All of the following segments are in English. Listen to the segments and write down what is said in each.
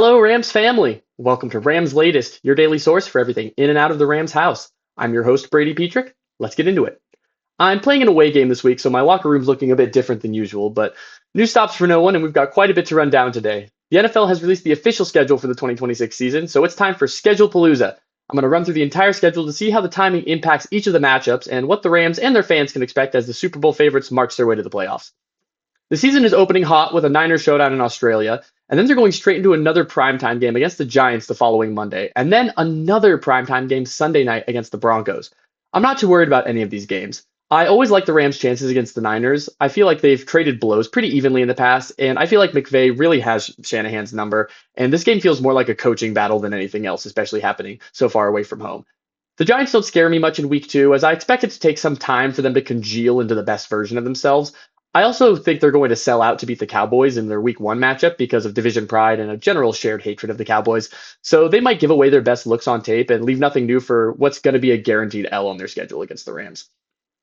Hello, Rams family. Welcome to Rams Latest, your daily source for everything in and out of the Rams house. I'm your host, Brady Petrik. Let's get into it. I'm playing an away game this week, so my locker room's looking a bit different than usual, but new stops for no one, and we've got quite a bit to run down today. The NFL has released the official schedule for the 2026 season, so it's time for Schedule Palooza. I'm going to run through the entire schedule to see how the timing impacts each of the matchups and what the Rams and their fans can expect as the Super Bowl favorites march their way to the playoffs. The season is opening hot with a Niners showdown in Australia, and then they're going straight into another primetime game against the Giants the following Monday, and then another primetime game Sunday night against the Broncos. I'm not too worried about any of these games. I always like the Rams' chances against the Niners. I feel like they've traded blows pretty evenly in the past, and I feel like McVay really has Shanahan's number, and this game feels more like a coaching battle than anything else, especially happening so far away from home. The Giants don't scare me much in week two, as I expect it to take some time for them to congeal into the best version of themselves. I also think they're going to sell out to beat the Cowboys in their week one matchup because of division pride and a general shared hatred of the Cowboys. So they might give away their best looks on tape and leave nothing new for what's going to be a guaranteed L on their schedule against the Rams.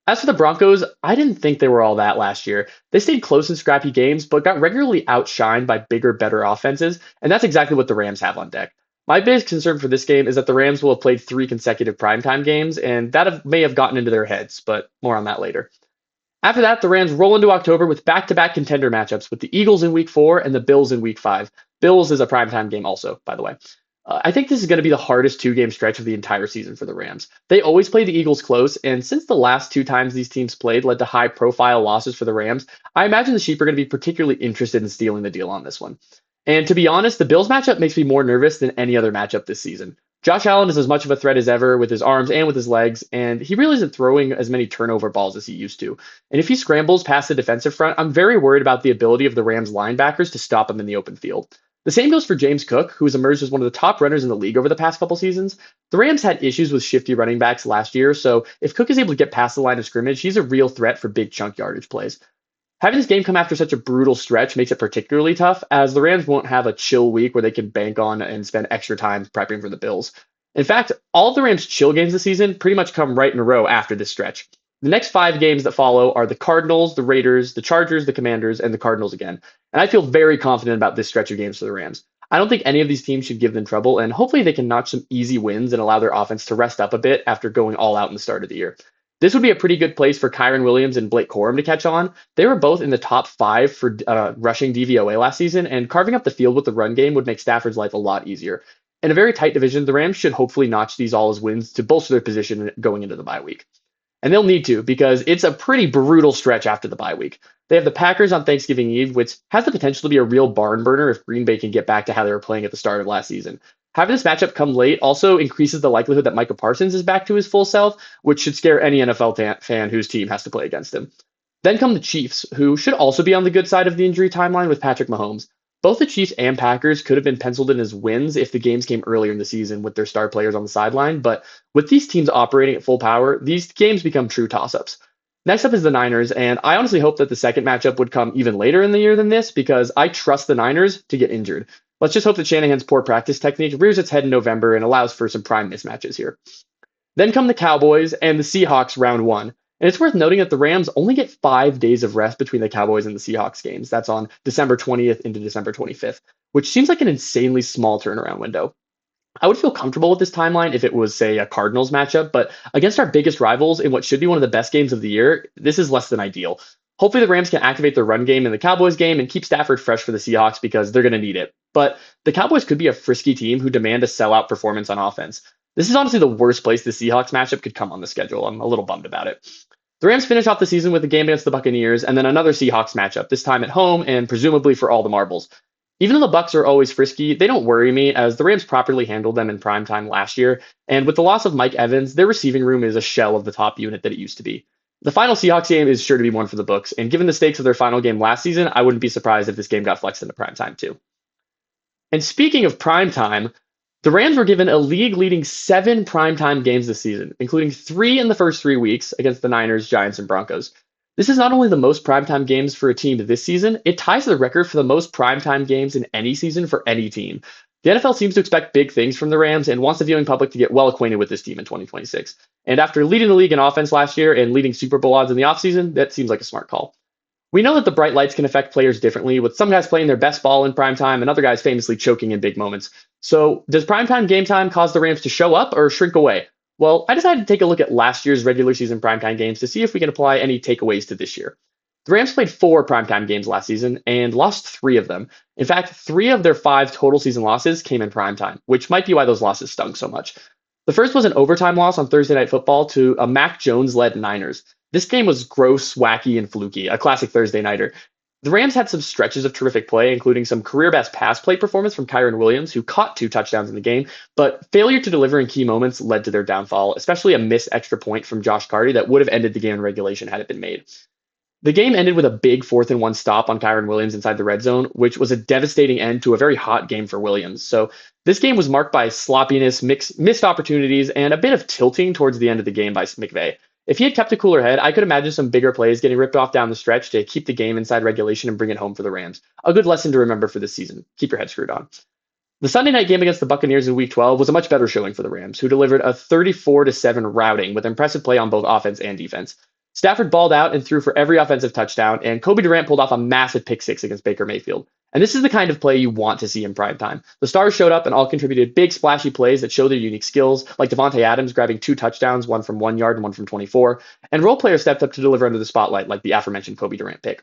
As for the Broncos, I didn't think they were all that last year. They stayed close in scrappy games, but got regularly outshined by bigger, better offenses, and that's exactly what the Rams have on deck. My biggest concern for this game is that the Rams will have played three consecutive primetime games, and may have gotten into their heads, but more on that later. After that, the Rams roll into October with back-to-back contender matchups with the Eagles in week four and the Bills in week five. Bills is a primetime game also, by the way. I think this is going to be the hardest two-game stretch of the entire season for the Rams. They always play the Eagles close, and since the last two times these teams played led to high-profile losses for the Rams, I imagine the Sheep are going to be particularly interested in stealing the deal on this one. And to be honest, the Bills matchup makes me more nervous than any other matchup this season. Josh Allen is as much of a threat as ever with his arms and with his legs, and he really isn't throwing as many turnover balls as he used to. And if he scrambles past the defensive front, I'm very worried about the ability of the Rams linebackers to stop him in the open field. The same goes for James Cook, who has emerged as one of the top runners in the league over the past couple seasons. The Rams had issues with shifty running backs last year, so if Cook is able to get past the line of scrimmage, he's a real threat for big chunk yardage plays. Having this game come after such a brutal stretch makes it particularly tough, as the Rams won't have a chill week where they can bank on and spend extra time prepping for the Bills. In fact, all of the Rams' chill games this season pretty much come right in a row after this stretch. The next five games that follow are the Cardinals, the Raiders, the Chargers, the Commanders, and the Cardinals again. And I feel very confident about this stretch of games for the Rams. I don't think any of these teams should give them trouble, and hopefully they can notch some easy wins and allow their offense to rest up a bit after going all out in the start of the year. This would be a pretty good place for Kyren Williams and Blake Corum to catch on. They were both in the top five for rushing DVOA last season, and carving up the field with the run game would make Stafford's life a lot easier. In a very tight division, the Rams should hopefully notch these all as wins to bolster their position going into the bye week. And they'll need to because it's a pretty brutal stretch after the bye week. They have the Packers on Thanksgiving Eve, which has the potential to be a real barn burner if Green Bay can get back to how they were playing at the start of last season. Having this matchup come late also increases the likelihood that Micah Parsons is back to his full self, which should scare any NFL fan whose team has to play against him. Then come the Chiefs, who should also be on the good side of the injury timeline with Patrick Mahomes. Both the Chiefs and Packers could have been penciled in as wins if the games came earlier in the season with their star players on the sideline, but with these teams operating at full power, these games become true toss-ups. Next up is the Niners, and I honestly hope that the second matchup would come even later in the year than this because I trust the Niners to get injured. Let's just hope that Shanahan's poor practice technique rears its head in November and allows for some prime mismatches here. Then come the Cowboys and the Seahawks round one. And it's worth noting that the Rams only get 5 days of rest between the Cowboys and the Seahawks games. That's on December 20th into December 25th, which seems like an insanely small turnaround window. I would feel comfortable with this timeline if it was, say, a Cardinals matchup, but against our biggest rivals in what should be one of the best games of the year, this is less than ideal. Hopefully the Rams can activate their run game in the Cowboys game and keep Stafford fresh for the Seahawks because they're going to need it. But the Cowboys could be a frisky team who demand a sellout performance on offense. This is honestly the worst place the Seahawks matchup could come on the schedule. I'm a little bummed about it. The Rams finish off the season with a game against the Buccaneers and then another Seahawks matchup, this time at home and presumably for all the marbles. Even though the Bucs are always frisky, they don't worry me as the Rams properly handled them in primetime last year, and with the loss of Mike Evans, their receiving room is a shell of the top unit that it used to be. The final Seahawks game is sure to be one for the books, and given the stakes of their final game last season, I wouldn't be surprised if this game got flexed into primetime too. And speaking of primetime, the Rams were given a league-leading 7 primetime games this season, including 3 in the first 3 weeks against the Niners, Giants, and Broncos. This is not only the most primetime games for a team this season, it ties the record for the most primetime games in any season for any team. The NFL seems to expect big things from the Rams and wants the viewing public to get well acquainted with this team in 2026. And after leading the league in offense last year and leading Super Bowl odds in the offseason, that seems like a smart call. We know that the bright lights can affect players differently, with some guys playing their best ball in prime time and other guys famously choking in big moments. So, does primetime game time cause the Rams to show up or shrink away? Well, I decided to take a look at last year's regular season primetime games to see if we can apply any takeaways to this year. The Rams played 4 primetime games last season and lost 3 of them. In fact, 3 of their 5 total season losses came in primetime, which might be why those losses stung so much. The first was an overtime loss on Thursday Night Football to a Mac Jones led Niners. This game was gross, wacky, and fluky, a classic Thursday nighter. The Rams had some stretches of terrific play, including some career best pass play performance from Kyron Williams, who caught 2 touchdowns in the game, but failure to deliver in key moments led to their downfall, especially a missed extra point from Josh Carty that would have ended the game in regulation had it been made. The game ended with a big 4th-and-1 stop on Kyron Williams inside the red zone, which was a devastating end to a very hot game for Williams. So this game was marked by sloppiness, missed opportunities, and a bit of tilting towards the end of the game by McVay. If he had kept a cooler head, I could imagine some bigger plays getting ripped off down the stretch to keep the game inside regulation and bring it home for the Rams. A good lesson to remember for this season. Keep your head screwed on. The Sunday night game against the Buccaneers in Week 12 was a much better showing for the Rams, who delivered a 34-7 routing with impressive play on both offense and defense. Stafford balled out and threw for every offensive touchdown, and Kobe Durant pulled off a massive pick six against Baker Mayfield. And this is the kind of play you want to see in prime time. The stars showed up and all contributed big splashy plays that show their unique skills, like Devontae Adams grabbing 2 touchdowns, one from 1 yard and one from 24, and role players stepped up to deliver under the spotlight, like the aforementioned Kobe Durant pick.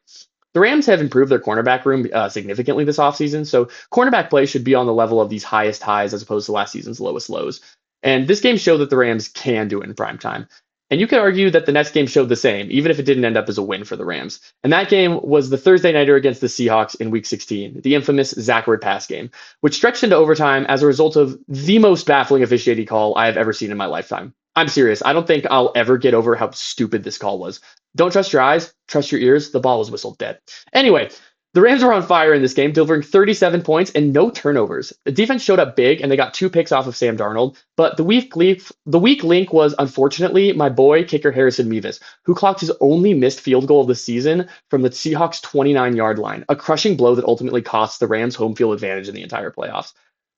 The Rams have improved their cornerback room significantly this offseason, so cornerback play should be on the level of these highest highs as opposed to last season's lowest lows. And this game showed that the Rams can do it in prime time. And you could argue that the next game showed the same, even if it didn't end up as a win for the Rams. And that game was the Thursday nighter against the Seahawks in Week 16, the infamous Zachary pass game, which stretched into overtime as a result of the most baffling officiating call I have ever seen in my lifetime. I'm serious. I don't think I'll ever get over how stupid this call was. Don't trust your eyes, trust your ears. The ball was whistled dead. Anyway, the Rams were on fire in this game, delivering 37 points and no turnovers. The defense showed up big, and they got 2 picks off of Sam Darnold. But the weak link was, unfortunately, my boy, kicker Harrison Mevis, who clocked his only missed field goal of the season from the Seahawks' 29-yard line, a crushing blow that ultimately cost the Rams home field advantage in the entire playoffs.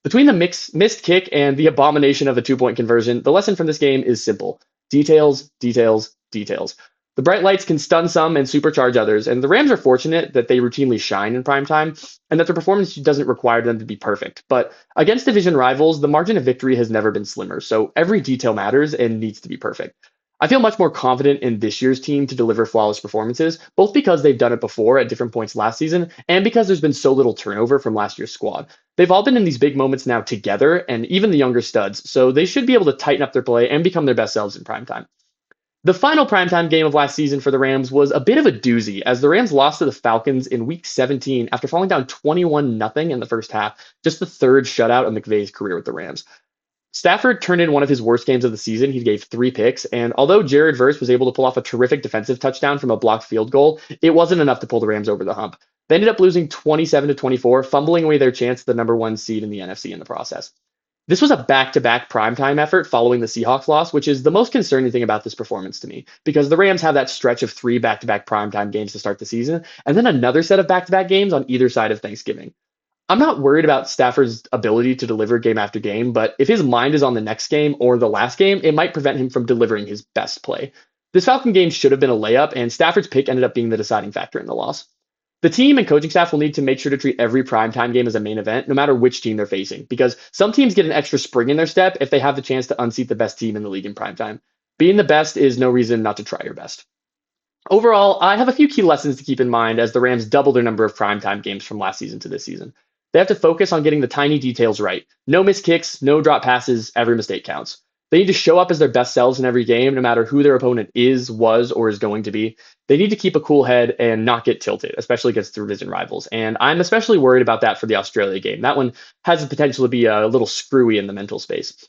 Between the missed kick and the abomination of a 2-point conversion, the lesson from this game is simple. Details, details, details. The bright lights can stun some and supercharge others, and the Rams are fortunate that they routinely shine in prime time and that their performance doesn't require them to be perfect. But against division rivals, the margin of victory has never been slimmer, so every detail matters and needs to be perfect. I feel much more confident in this year's team to deliver flawless performances, both because they've done it before at different points last season and because there's been so little turnover from last year's squad. They've all been in these big moments now together, and even the younger studs, so they should be able to tighten up their play and become their best selves in prime time. The final primetime game of last season for the Rams was a bit of a doozy, as the Rams lost to the Falcons in Week 17 after falling down 21-0 in the first half, just the third shutout of McVay's career with the Rams. Stafford turned in one of his worst games of the season. He gave 3 picks, and although Jared Verse was able to pull off a terrific defensive touchdown from a blocked field goal, it wasn't enough to pull the Rams over the hump. They ended up losing 27-24, fumbling away their chance at the number 1 seed in the NFC in the process. This was a back-to-back primetime effort following the Seahawks loss, which is the most concerning thing about this performance to me, because the Rams have that stretch of 3 back-to-back primetime games to start the season, and then another set of back-to-back games on either side of Thanksgiving. I'm not worried about Stafford's ability to deliver game after game, but if his mind is on the next game or the last game, it might prevent him from delivering his best play. This Falcon game should have been a layup, and Stafford's pick ended up being the deciding factor in the loss. The team and coaching staff will need to make sure to treat every primetime game as a main event, no matter which team they're facing, because some teams get an extra spring in their step if they have the chance to unseat the best team in the league in primetime. Being the best is no reason not to try your best. Overall, I have a few key lessons to keep in mind as the Rams double their number of primetime games from last season to this season. They have to focus on getting the tiny details right. No missed kicks, no drop passes, every mistake counts. They need to show up as their best selves in every game, no matter who their opponent is, was, or is going to be. They need to keep a cool head and not get tilted, especially against division rivals. And I'm especially worried about that for the Australia game. That one has the potential to be a little screwy in the mental space.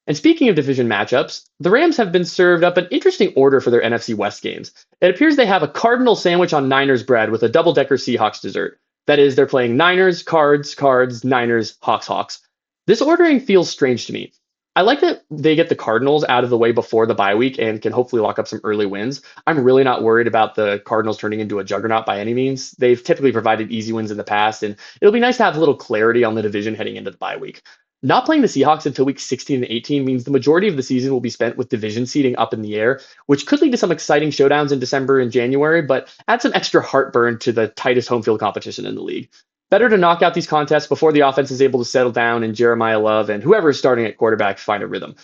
And speaking of division matchups, the Rams have been served up an interesting order for their NFC West games. It appears they have a Cardinal sandwich on Niners bread with a double-decker Seahawks dessert. That is, they're playing Niners, Cards, Cards, Niners, Hawks, Hawks. This ordering feels strange to me. I like that they get the Cardinals out of the way before the bye week and can hopefully lock up some early wins. I'm really not worried about the Cardinals turning into a juggernaut by any means. They've typically provided easy wins in the past, and it'll be nice to have a little clarity on the division heading into the bye week. Not playing the Seahawks until week 16 and 18 means the majority of the season will be spent with division seeding up in the air, which could lead to some exciting showdowns in December and January, but add some extra heartburn to the tightest home field competition in the league. Better to knock out these contests before the offense is able to settle down and Jeremiah Love and whoever is starting at quarterback find a rhythm.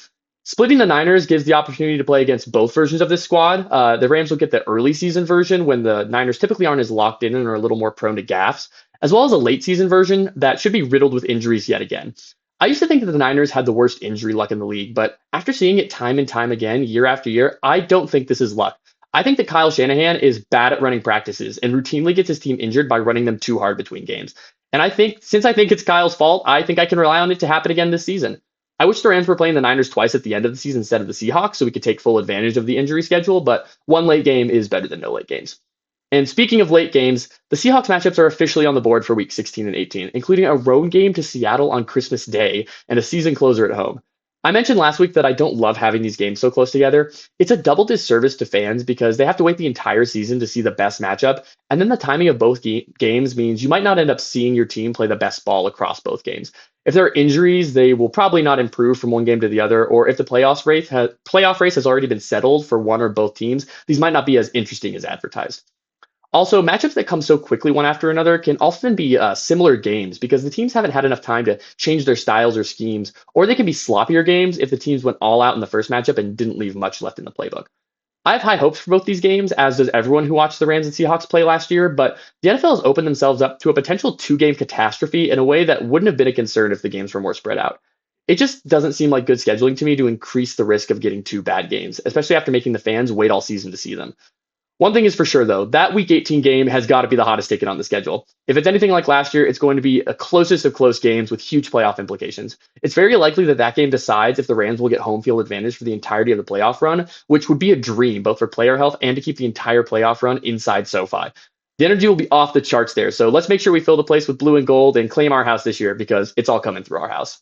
Splitting the Niners gives the opportunity to play against both versions of this squad. The Rams will get the early season version when the Niners typically aren't as locked in and are a little more prone to gaffes, as well as a late season version that should be riddled with injuries yet again. I used to think that the Niners had the worst injury luck in the league, but after seeing it time and time again, year after year, I don't think this is luck. I think that Kyle Shanahan is bad at running practices and routinely gets his team injured by running them too hard between games. And since I think it's Kyle's fault, I think I can rely on it to happen again this season. I wish the Rams were playing the Niners twice at the end of the season instead of the Seahawks so we could take full advantage of the injury schedule, but one late game is better than no late games. And speaking of late games, the Seahawks matchups are officially on the board for week 16 and 18, including a road game to Seattle on Christmas Day and a season closer at home. I mentioned last week that I don't love having these games so close together. It's a double disservice to fans because they have to wait the entire season to see the best matchup, and then the timing of both games means you might not end up seeing your team play the best ball across both games. If there are injuries, they will probably not improve from one game to the other, or if the playoff race has already been settled for one or both teams, these might not be as interesting as advertised. Also, matchups that come so quickly one after another can often be similar games because the teams haven't had enough time to change their styles or schemes, or they can be sloppier games if the teams went all out in the first matchup and didn't leave much left in the playbook. I have high hopes for both these games, as does everyone who watched the Rams and Seahawks play last year, but the NFL has opened themselves up to a potential two-game catastrophe in a way that wouldn't have been a concern if the games were more spread out. It just doesn't seem like good scheduling to me to increase the risk of getting two bad games, especially after making the fans wait all season to see them. One thing is for sure, though, that Week 18 game has got to be the hottest ticket on the schedule. If it's anything like last year, it's going to be a closest of close games with huge playoff implications. It's very likely that that game decides if the Rams will get home field advantage for the entirety of the playoff run, which would be a dream both for player health and to keep the entire playoff run inside SoFi. The energy will be off the charts there, so let's make sure we fill the place with blue and gold and claim our house this year because it's all coming through our house.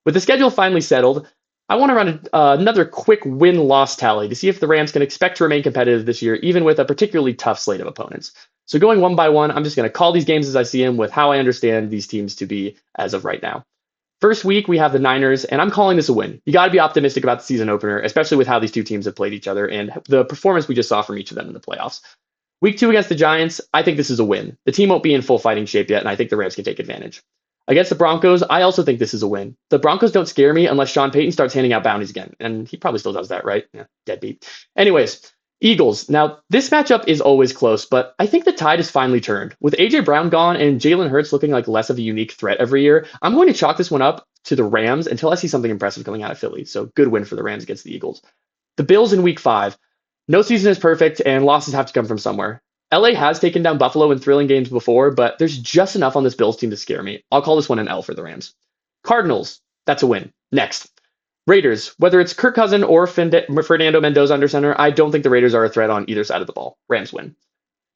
With the schedule finally settled, I want to run another quick win-loss tally to see if the Rams can expect to remain competitive this year, even with a particularly tough slate of opponents. So going one by one, I'm just going to call these games as I see them with how I understand these teams to be as of right now. First week, we have the Niners, and I'm calling this a win. You got to be optimistic about the season opener, especially with how these two teams have played each other and the performance we just saw from each of them in the playoffs. Week 2 against the Giants, I think this is a win. The team won't be in full fighting shape yet, and I think the Rams can take advantage. Against the Broncos, I also think this is a win. The Broncos don't scare me unless Sean Payton starts handing out bounties again. And he probably still does that, right? Yeah, deadbeat. Anyways, Eagles. Now, this matchup is always close, but I think the tide has finally turned. With A.J. Brown gone and Jalen Hurts looking like less of a unique threat every year, I'm going to chalk this one up to the Rams until I see something impressive coming out of Philly. So good win for the Rams against the Eagles. The Bills in week 5. No season is perfect, and losses have to come from somewhere. LA has taken down Buffalo in thrilling games before, but there's just enough on this Bills team to scare me. I'll call this one an L for the Rams. Cardinals, that's a win. Next. Raiders, whether it's Kirk Cousin or Fernando Mendoza under center, I don't think the Raiders are a threat on either side of the ball. Rams win.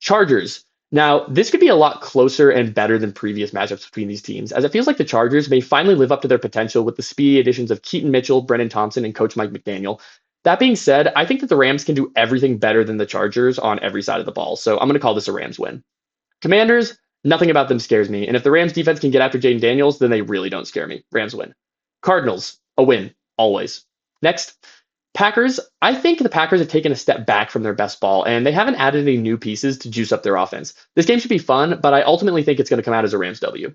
Chargers. Now, this could be a lot closer and better than previous matchups between these teams, as it feels like the Chargers may finally live up to their potential with the speedy additions of Keaton Mitchell, Brennan Thompson, and Coach Mike McDaniel. That being said, I think that the Rams can do everything better than the Chargers on every side of the ball, so I'm going to call this a Rams win. Commanders, nothing about them scares me, and if the Rams defense can get after Jaden Daniels, then they really don't scare me. Rams win. Cardinals, a win, always. Next, Packers. I think the Packers have taken a step back from their best ball, and they haven't added any new pieces to juice up their offense. This game should be fun, but I ultimately think it's going to come out as a Rams W.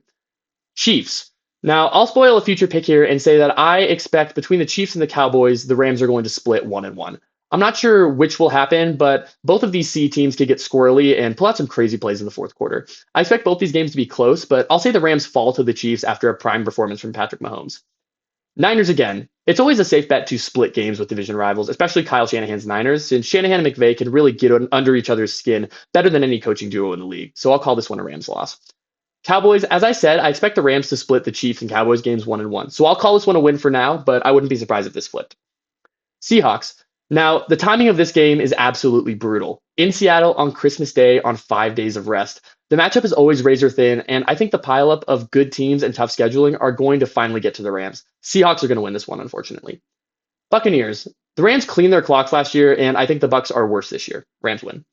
Chiefs. Now, I'll spoil a future pick here and say that I expect between the Chiefs and the Cowboys, the Rams are going to split 1-1. I'm not sure which will happen, but both of these C teams could get squirrely and pull out some crazy plays in the fourth quarter. I expect both these games to be close, but I'll say the Rams fall to the Chiefs after a prime performance from Patrick Mahomes. Niners again. It's always a safe bet to split games with division rivals, especially Kyle Shanahan's Niners, since Shanahan and McVay can really get under each other's skin better than any coaching duo in the league. So I'll call this one a Rams loss. Cowboys, as I said, I expect the Rams to split the Chiefs and Cowboys games 1-1. So I'll call this one a win for now, but I wouldn't be surprised if this flipped. Seahawks. Now, the timing of this game is absolutely brutal. In Seattle on Christmas Day on 5 days of rest. The matchup is always razor thin, and I think the pileup of good teams and tough scheduling are going to finally get to the Rams. Seahawks are going to win this one, unfortunately. Buccaneers. The Rams cleaned their clocks last year, and I think the Bucs are worse this year. Rams win.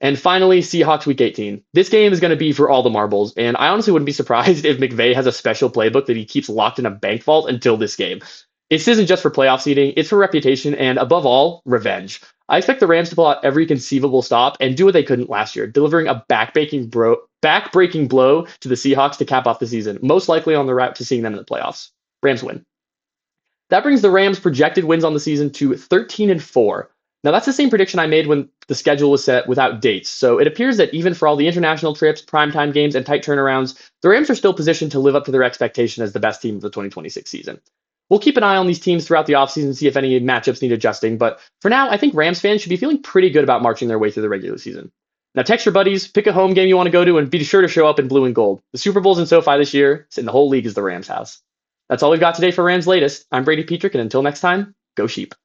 And finally, Seahawks Week 18. This game is going to be for all the marbles, and I honestly wouldn't be surprised if McVay has a special playbook that he keeps locked in a bank vault until this game. This isn't just for playoff seeding, it's for reputation and, above all, revenge. I expect the Rams to pull out every conceivable stop and do what they couldn't last year, delivering a back-breaking blow to the Seahawks to cap off the season, most likely on the route to seeing them in the playoffs. Rams win. That brings the Rams' projected wins on the season to 13-4. Now, that's the same prediction I made when the schedule was set without dates. So it appears that even for all the international trips, primetime games, and tight turnarounds, the Rams are still positioned to live up to their expectation as the best team of the 2026 season. We'll keep an eye on these teams throughout the offseason, see if any matchups need adjusting. But for now, I think Rams fans should be feeling pretty good about marching their way through the regular season. Now, text your buddies, pick a home game you want to go to, and be sure to show up in blue and gold. The Super Bowl's in SoFi this year, and the whole league is the Rams' house. That's all we've got today for Rams Latest. I'm Brady Petrik, and until next time, go Sheep.